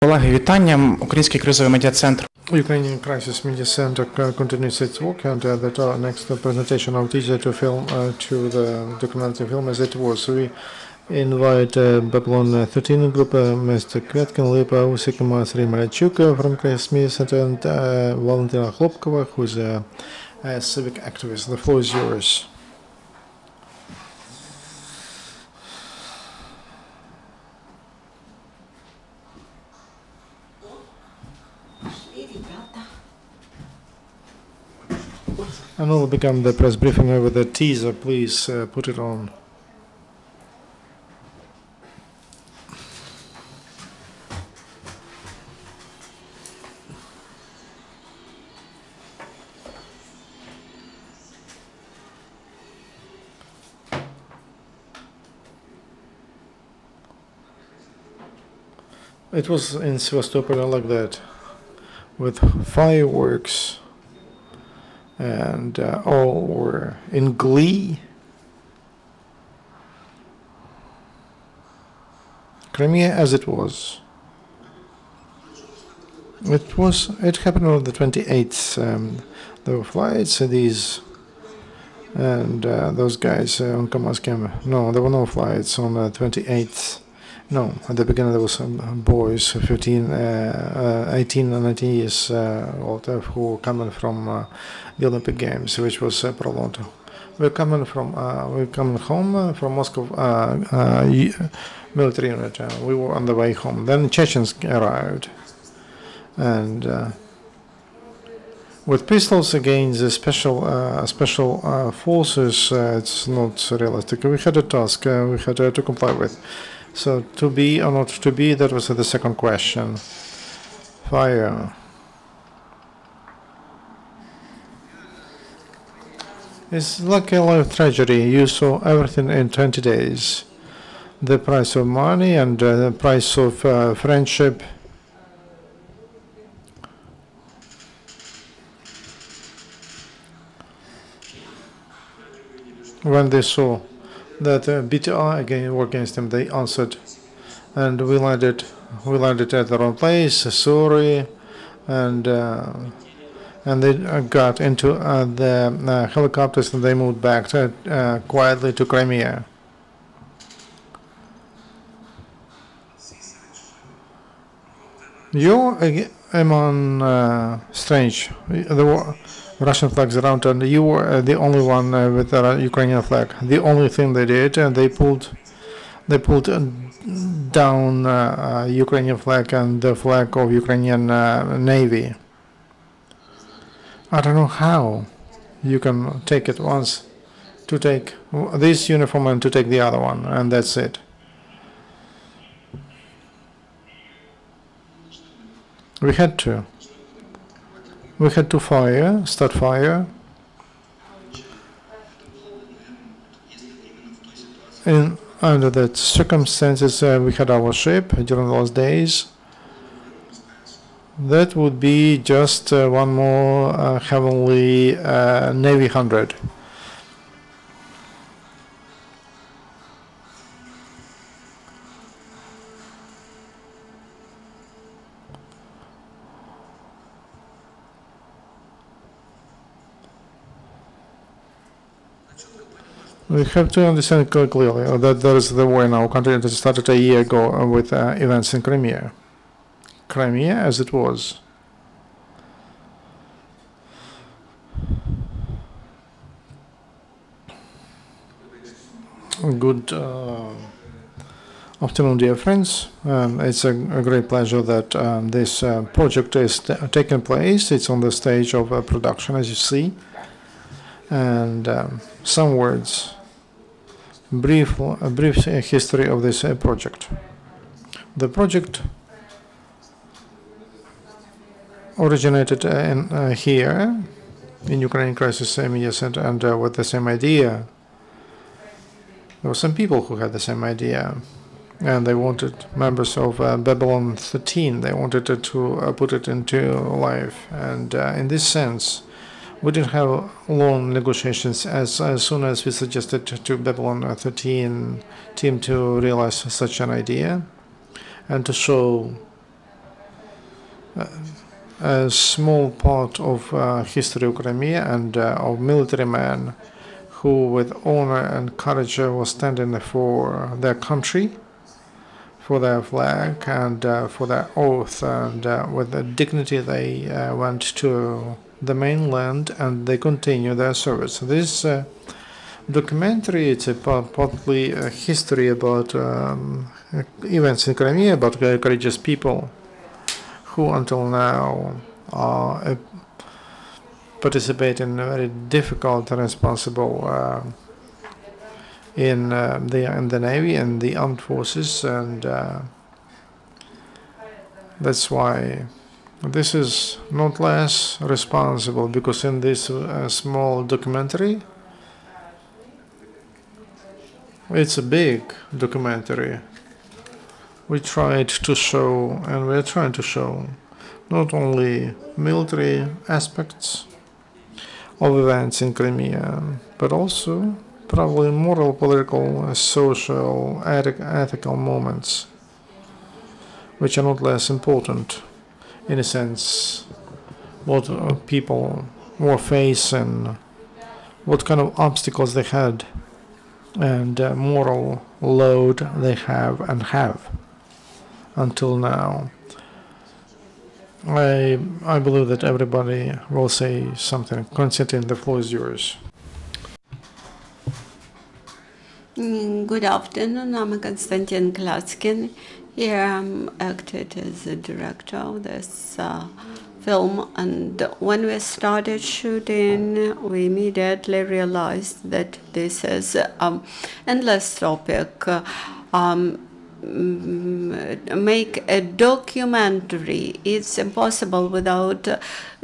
Колеги, вітання. Український кризовий медіа-центр. Ukrainian Crisis Media Center continues its work, and the next presentation of digital film to the documentary film as it was. We invite Babylon 13 group, Mr. Kvetkin, Lipa Usik, Masri Malachuk from Crisis Media Center, and Valentina Khlopkova, who's a civic activist. The floor is yours. And we'll begin the press briefing with a teaser. Please put it on. It was in Sevastopol like that, with fireworks. And all were in glee. Crimea as it was. It happened on the 28th. There were flights, these, and those guys on Kamaskem. No, there were no flights on the 28th. No, at the beginning there were some boys, 15, 18 and 19 years old, who were coming from the Olympic Games, which was prolonged. We're coming home from Moscow military unit. We were on the way home. Then Chechens arrived, and with pistols against the special forces, it's not realistic. We had a task we had to comply with. So to be or not to be, that was the second question. Fire. It's like a life tragedy. You saw everything in 20 days. The price of money and the price of friendship. When they saw that BTR again were against them, they answered, and we landed at the wrong place, sorry, and they got into the helicopters and they moved back quietly to Crimea. You're among strange. There were Russian flags around, and you were the only one with the Ukrainian flag. The only thing they did, they pulled down Ukrainian flag and the flag of Ukrainian Navy. I don't know how you can take it once, to take this uniform and to take the other one, and that's it. We had to start fire. And under the circumstances, we had our ship during those days. That would be just one more heavenly Navy 100. We have to understand clearly that there is the war in our country that started a year ago with events in Crimea. Crimea as it was. Good afternoon, dear friends. It's a great pleasure that this project is taking place. It's on the stage of production, as you see. And some words. A brief history of this project. The project originated here in Ukrainian Crisis Media Center, and with the same idea. There were some people who had the same idea, and they wanted members of Babylon 13. They wanted to put it into life, and in this sense, we didn't have long negotiations. As soon as we suggested to Babylon 13 team to realize such an idea and to show a small part of history of Crimea and of military men who with honor and courage were standing for their country, for their flag and for their oath, and with the dignity they went to the mainland and they continue their service. This documentary, it's partly a history about events in Crimea, about courageous people who until now participate in a very difficult and responsible in the Navy and the armed forces, and that's why this is not less responsible, because in this small documentary, it's a big documentary. We tried to show, and we're trying to show, not only military aspects of events in Crimea, but also probably moral, political, social, ethical moments, which are not less important, in a sense, what people were facing, what kind of obstacles they had, and moral load they have and have until now. I believe that everybody will say something. Konstantin, the floor is yours. Good afternoon, I'm Konstantin Klatskin. Here I'm acted as a director of this film, and when we started shooting, we immediately realized that this is an endless topic. Make a documentary, it's impossible without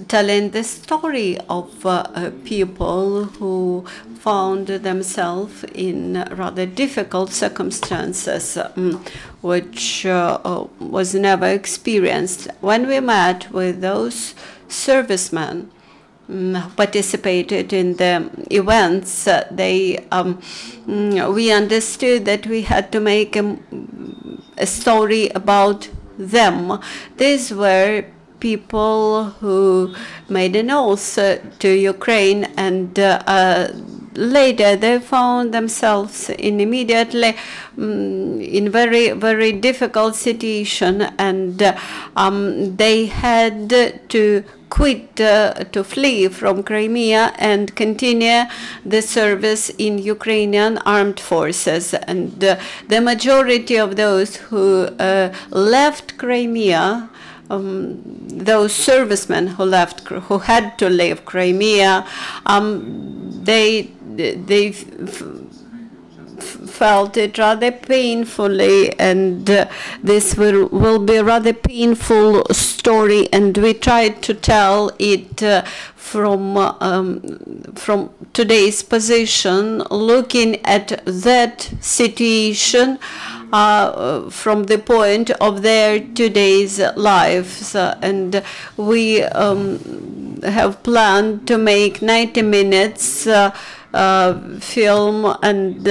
telling the story of people who found themselves in rather difficult circumstances, which was never experienced. When we met with those servicemen participated in the events, we understood that we had to make a story about them. These were people who made an oath to Ukraine, and later they found themselves immediately in very, very difficult situation, and they had to quit, to flee from Crimea and continue the service in Ukrainian armed forces. And the majority of those who left Crimea, those servicemen who had to leave Crimea, they felt it rather painfully, and this will be a rather painful story, and we tried to tell it from today's position, looking at that situation from the point of their today's lives. And we have planned to make 90 minutes film, and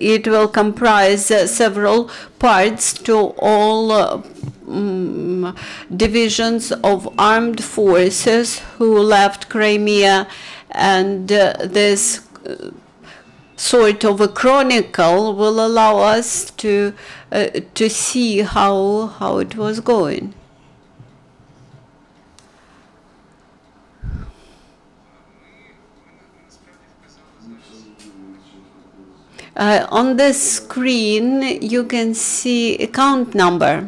it will comprise several parts to all divisions of armed forces who left Crimea, and this sort of a chronicle will allow us to see how it was going. On the screen, you can see a count number.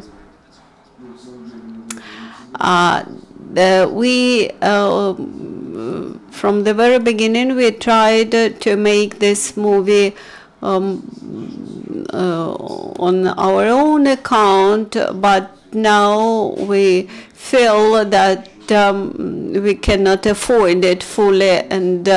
From the very beginning, we tried to make this movie on our own account, but now we feel that we cannot afford it fully, and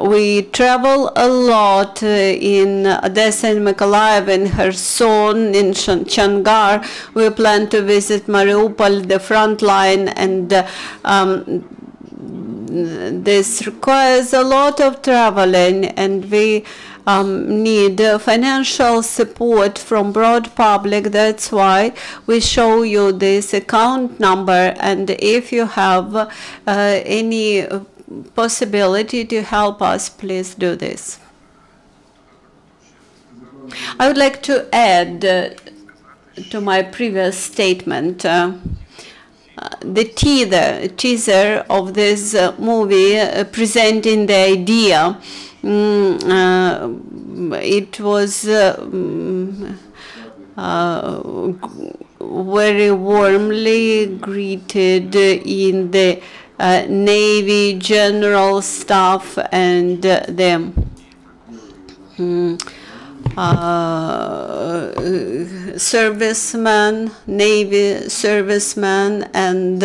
we travel a lot in Odessa and Mykolaiv, in Kherson, in Changar. We plan to visit Mariupol, the front line, and This requires a lot of traveling, and we need financial support from broad public. That's why we show you this account number, and if you have any possibility to help us, please do this. I would like to add to my previous statement the teaser of this movie presenting the idea. It was very warmly greeted in the Navy General Staff and the servicemen, Navy servicemen, and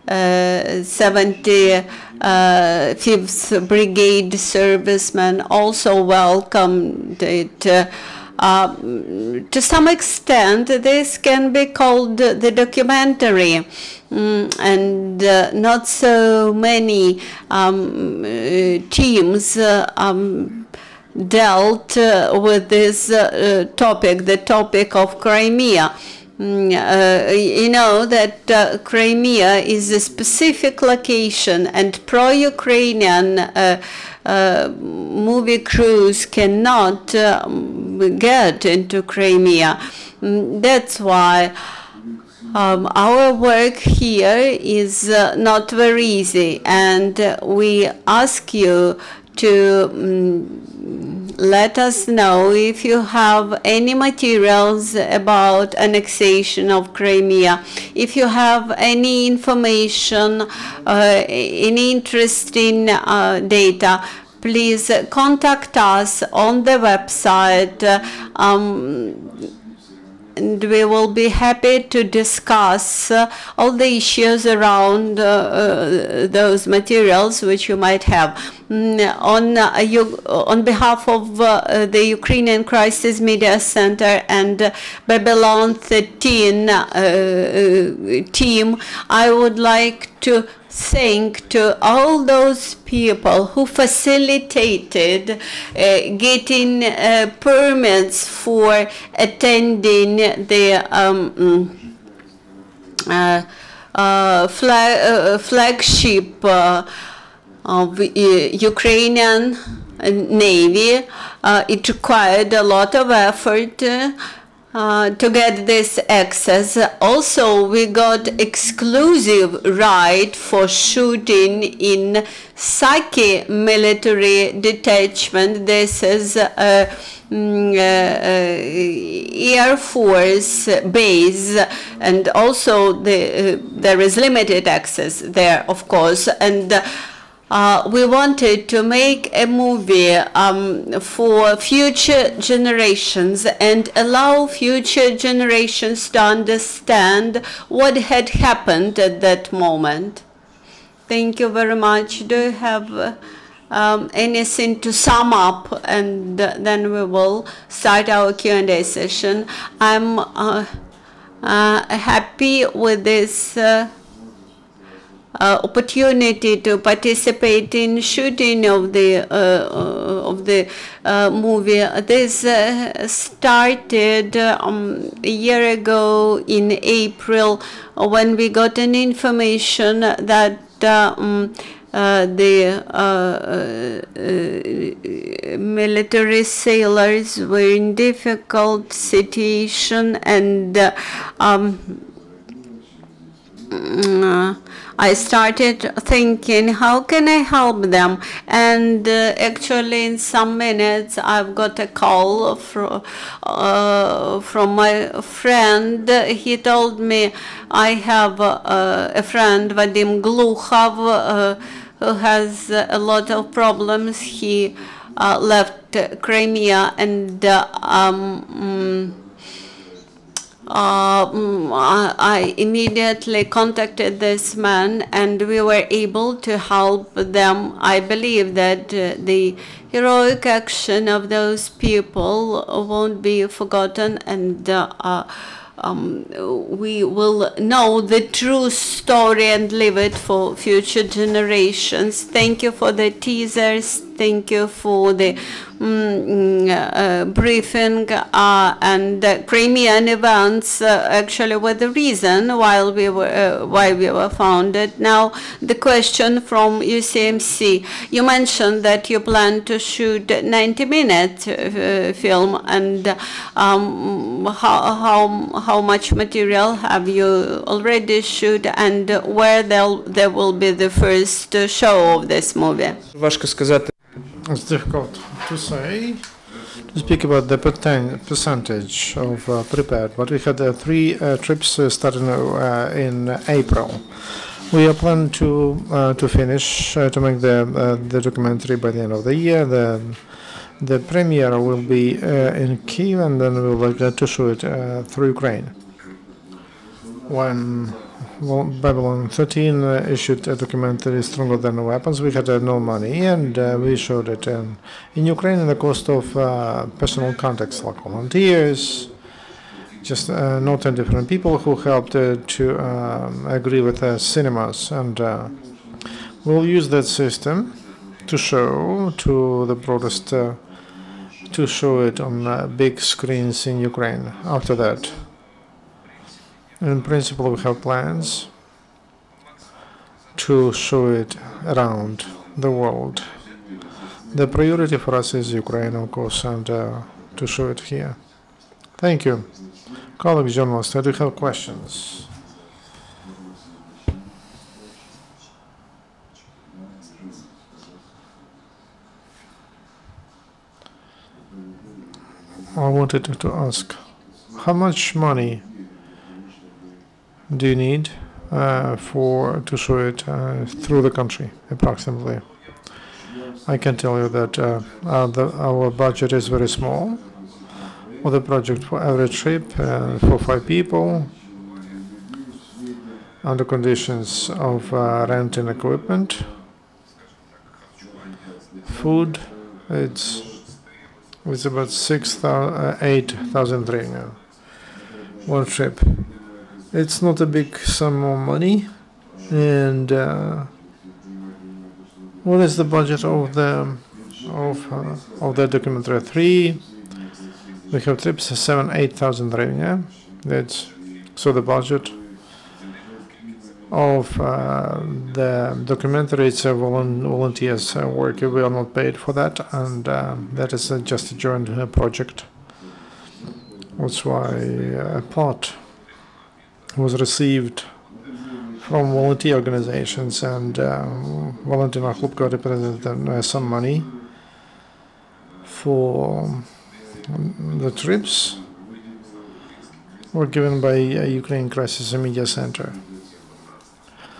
75th Brigade servicemen also welcomed it. To some extent, this can be called the documentary, and not so many teams dealt with this topic, the topic of Crimea. You know that Crimea is a specific location, and pro-Ukrainian movie crews cannot get into Crimea. That's why our work here is not very easy, and we ask you to let us know if you have any materials about annexation of Crimea, if you have any information, any interesting data. Please contact us on the website, and we will be happy to discuss all the issues around those materials which you might have. On behalf of the Ukrainian Crisis Media Center and Babylon 13 team, I would like to thank to all those people who facilitated getting permits for attending the flagship of Ukrainian Navy. It required a lot of effort to get this access. Also, we got exclusive right for shooting in Saki military detachment. This is Air Force base, and also there is limited access there, of course, and we wanted to make a movie for future generations and allow future generations to understand what had happened at that moment. Thank you very much. Do you have anything to sum up, and then we will start our Q&A session? I'm happy with this opportunity to participate in shooting of the movie. This started a year ago in April, when we got an information that the military sailors were in difficult situation, and I started thinking, how can I help them? And actually, in some minutes, I've got a call from my friend. He told me, I have a friend, Vadim Glukhov, who has a lot of problems. He left Crimea, and I immediately contacted this man, and we were able to help them. I believe that the heroic action of those people won't be forgotten, and we will know the true story and live it for future generations. Thank you for the teasers. Thank you for the briefing, and the Crimean events actually were the reason why we were founded. Now, the question from UCMC. You mentioned that you plan to shoot 90-minute film, and how much material have you already shot, and where there will be the first show of this movie? Важко сказати. It's difficult to say, to speak about the percentage of prepared, but we had 3 trips starting in April. We are planning to finish, to make the documentary by the end of the year. The premiere will be in Kyiv, and then we will get to show it through Ukraine. When Babylon 13 issued a documentary Stronger Than Weapons, we had no money, and we showed it in Ukraine in the cost of personal contacts, like volunteers, just noting different people who helped to agree with the cinemas, and we'll use that system to show to the broadest, to show it on big screens in Ukraine after that. In principle, we have plans to show it around the world. The priority for us is Ukraine, of course, and to show it here. Thank you. Colleagues, journalists, do you have questions? I wanted to ask, how much money do you need to show it through the country, approximately? I can tell you that our budget is very small for the project, for every trip, for 5 people, under conditions of renting equipment, food. It's about 8,000 hryvnia, one trip. It's not a big sum of money. And what is the budget of the documentary? 3. We have trips 7,000-8,000 hryvnia. That's so the budget of the documentary. It's a volunteers work. We are not paid for that, and that is just a joint project. That's why a part was received from volunteer organizations, and Valentina Chlupko represented some money for the trips were given by Ukraine Crisis Media Center.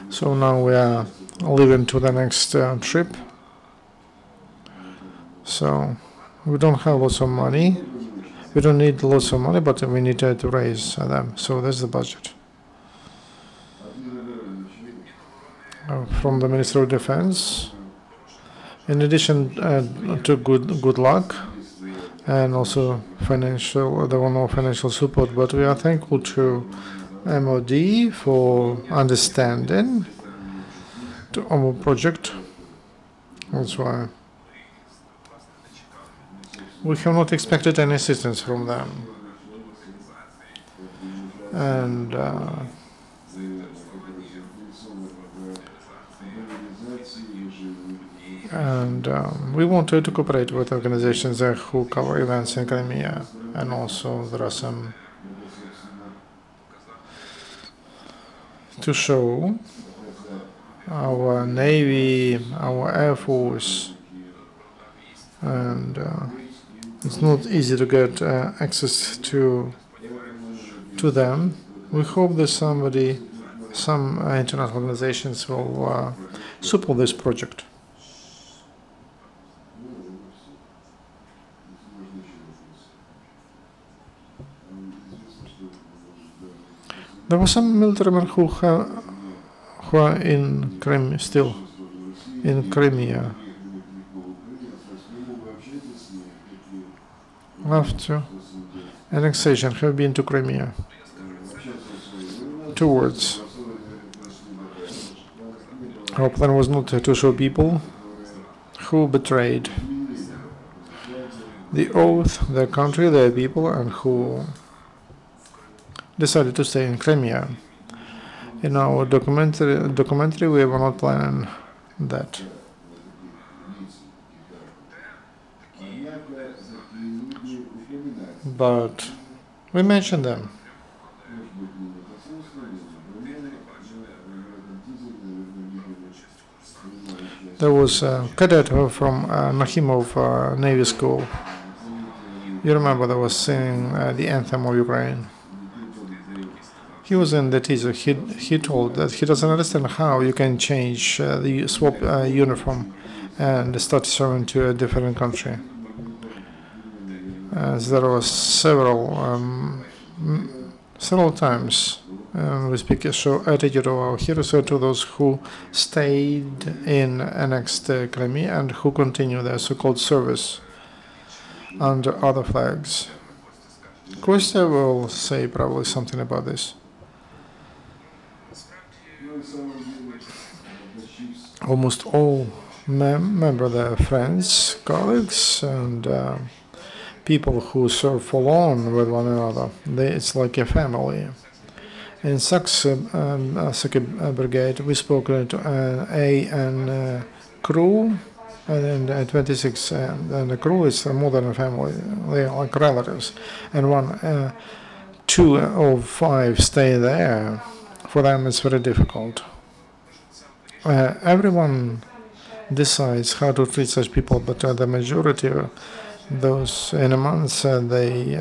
So now we are leaving to the next trip. So we don't have lots of money. We don't need lots of money, but we need to raise them. So that's the budget. From the Ministry of Defense, in addition to good luck and also financial, there were no financial support, but we are thankful to MOD for understanding to our project. That's why we have not expected any assistance from them. And we wanted to cooperate with organizations who cover events in Crimea, and also there are some to show our Navy, our Air Force, and it's not easy to get access to them. We hope that some international organizations will support this project. There were some military men who are in Crimea, still in Crimea. After annexation, have been to Crimea. Two words. Our plan was not to show people who betrayed the oath, their country, their people, and who decided to stay in Crimea. In our documentary, we were not planning that. But we mentioned them. There was a cadet from Nakhimov Navy School. You remember that was singing the anthem of Ukraine. He was in the teaser. He told that he doesn't understand how you can change the swap uniform and start serving to a different country. As there was several times we speak show attitude of our heroes to those who stayed in annexed Crimea and who continue their so-called service under other flags. Kostya will say probably something about this. Almost all member their friends, colleagues, and people who serve full on with one another. It's like a family. In Saki Brigade, we spoke to A crew, and then 26, and the crew is more than a family. They are like relatives. And 2 of 5 stay there. For them, it's very difficult. Everyone decides how to treat such people, but the majority, those in a month, they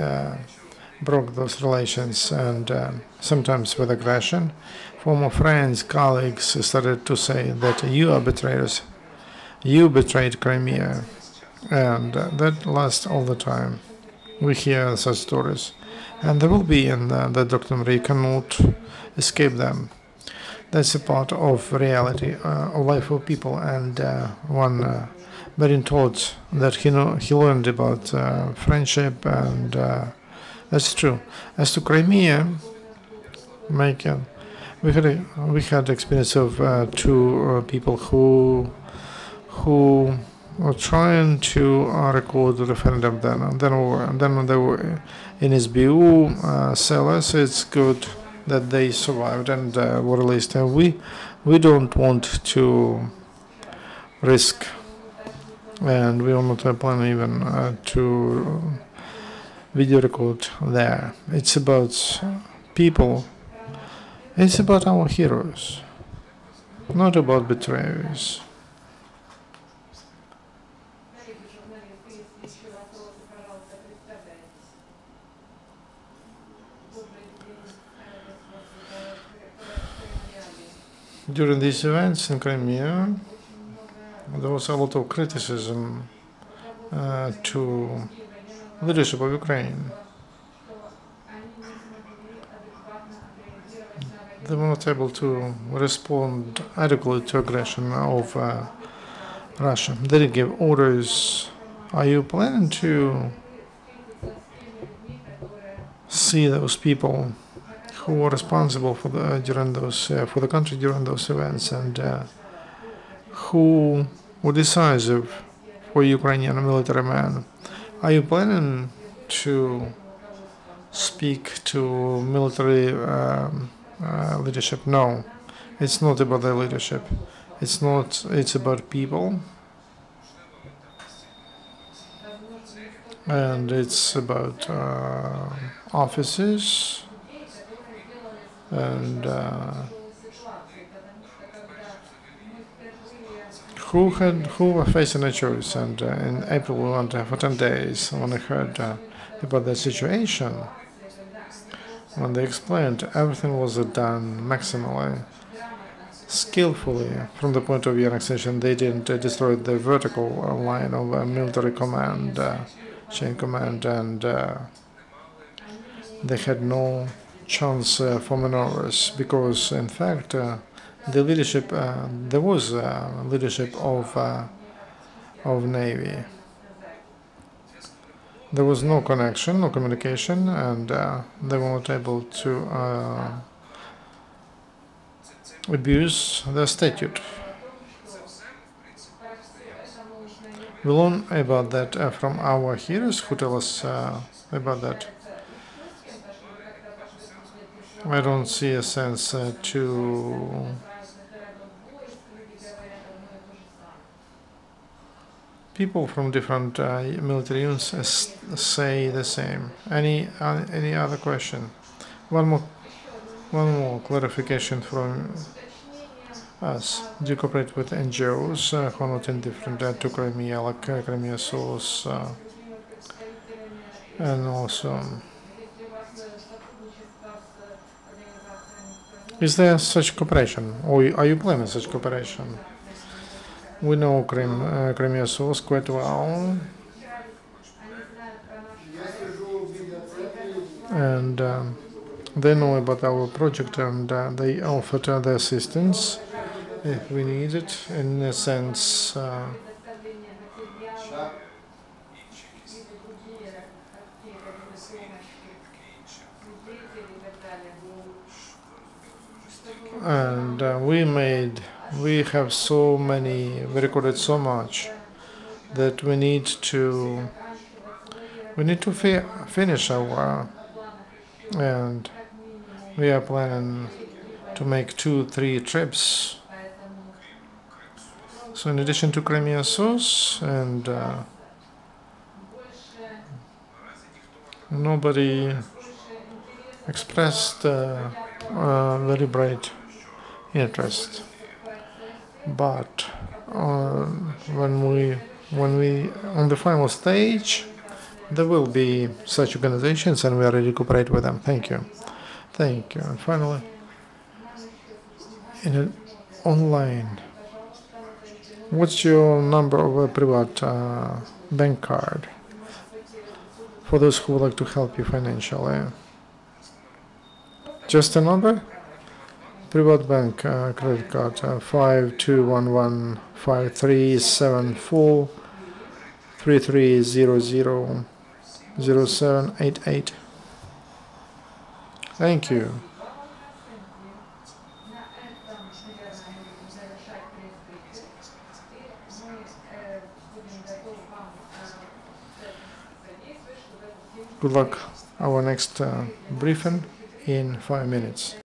broke those relations, and sometimes with aggression. Former friends, colleagues started to say that you are betrayers, you betrayed Crimea, and that lasts all the time. We hear such stories, and there will be in the documentary. You cannot escape them. That's a part of reality of life of people, and one Berin taught that he learned about friendship, and that's true. As to Crimea, we had experience of 2 people who were trying to record the referendum. Then they were in SBU cellars. It's good that they survived and were released. We don't want to risk, and we are not planning even to video record there. It's about people. It's about our heroes, not about betrayers. During these events in Crimea, there was a lot of criticism to leadership of Ukraine. They were not able to respond adequately to aggression of Russia. They didn't give orders. Are you planning to see those people who were responsible for the country during those events, and who were decisive for Ukrainian military men? Are you planning to speak to military leadership? No, it's not about the leadership. It's not. It's about people, and it's about officers, and who were facing a choice. And in April, we went for 10 days. When I heard about the situation, when they explained, everything was done maximally skillfully from the point of view of annexation. They didn't destroy the vertical line of military command, chain command, and they had no chance for maneuvers, because in fact the leadership, there was leadership of Navy. There was no connection, no communication, and they were not able to abuse the statute. We learn about that from our heroes who tell us about that. I don't see a sense to people from different military units say the same. Any other question? One more clarification from us. Do you cooperate with NGOs who are not indifferent to Crimea, like Crimea Source, and also is there such cooperation, or are you planning such cooperation? We know Crimea Source quite well, and they know about our project, and they offered the assistance if we need it. In a sense, and we have so many, we recorded so much that we need to finish our, and we are planning to make 2-3 trips. So in addition to Crimea Source, and nobody expressed very bright interest, but when we on the final stage, there will be such organizations, and we are ready to cooperate with them. Thank you. And finally, in an online, what's your number of a private bank card for those who would like to help you financially? Just a number? Private bank credit card 5211537433000788. Thank you. Good luck. Our next briefing in 5 minutes.